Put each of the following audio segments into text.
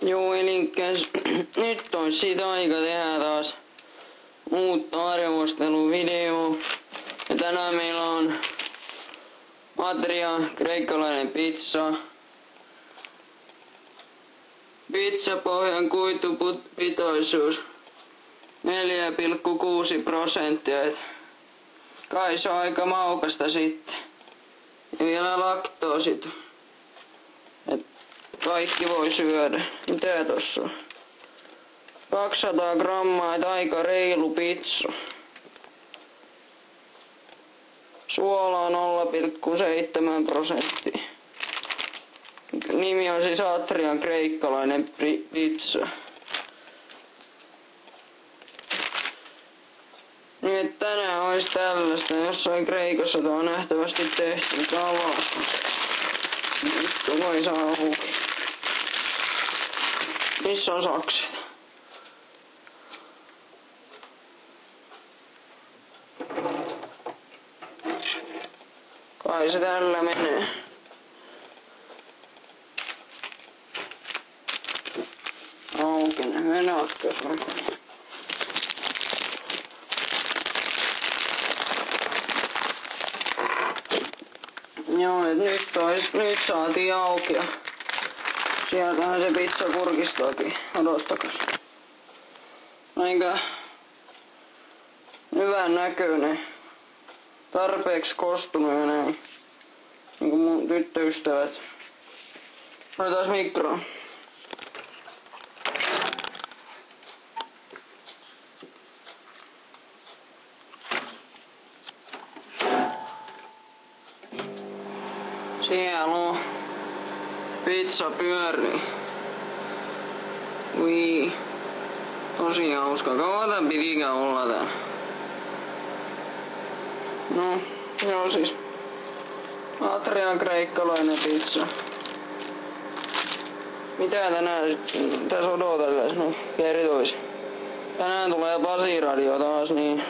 Joo, elikkäs nyt ois siitä aika tehdä taas uutta arvosteluvideo. Ja tänään meillä on Atria kreikkalainen pizza. Pizzapohjan kuitupitoisuus 4,6%. Kai se on aika maukasta sitten. Ja vielä laktoosit. Et kaikki voi syödä. Mitä tossa on? 200 grammaa, et aika reilu pizza. Suolaa 0,7%. Nimi on siis Atrian kreikkalainen pizza. Niin tänään ois tällaista, jossain Kreikassa tää on nähtävästi tehty. Tää on vasta. Vittu voi saa huki. Missä on sakset? Kai se tällä menee. Auki ne menakkeet. Joo, et nyt saatiin auki ja sieltähän se pizza kurkistaakin. Odottakas. Aika hyvän näköinen. Tarpeeksi kostunut ja näin. Niinku mun tyttöystävät. Otetaan mikroon. Siellä on pizza pyörii. Ui. Tosi hauska. Kauan pitikään olla tää. No, joo siis. Atrian kreikkalainen pizza. Mitä tänään tässä odotellaan? No, kertois. Tänään tulee Pasi-radio taas, niin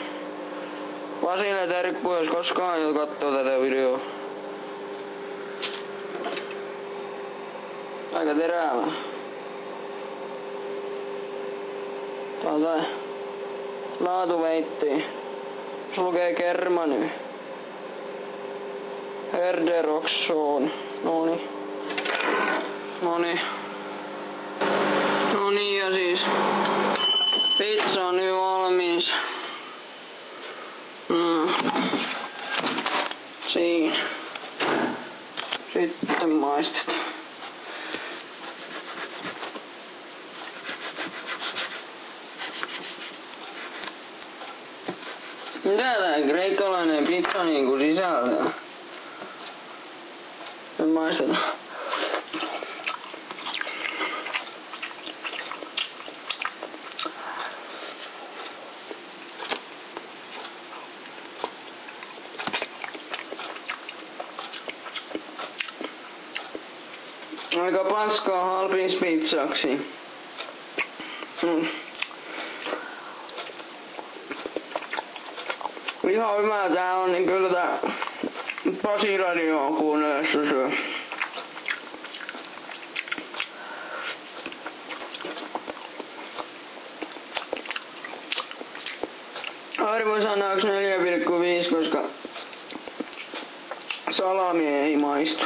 Pasille terkku, jos koskaan jo kattoo tätä videoa. Aika terävä. Tää on tää laatuveitti. Se lukee Germany. Herderoxon. Noni. Noni ja siis pizza on nyt valmis. Siinä. Sitten maistetaan. Mitä tää kreikkalainen pizza niinku sisältää? Sen maistetaan. Aika paskaa halpins pizzaksi. Ihan hyvä tää on, niin kyllä tää Pasi-radio on kuunnellessa syö. Arvosanaaks 4,5, koska salami ei maistu.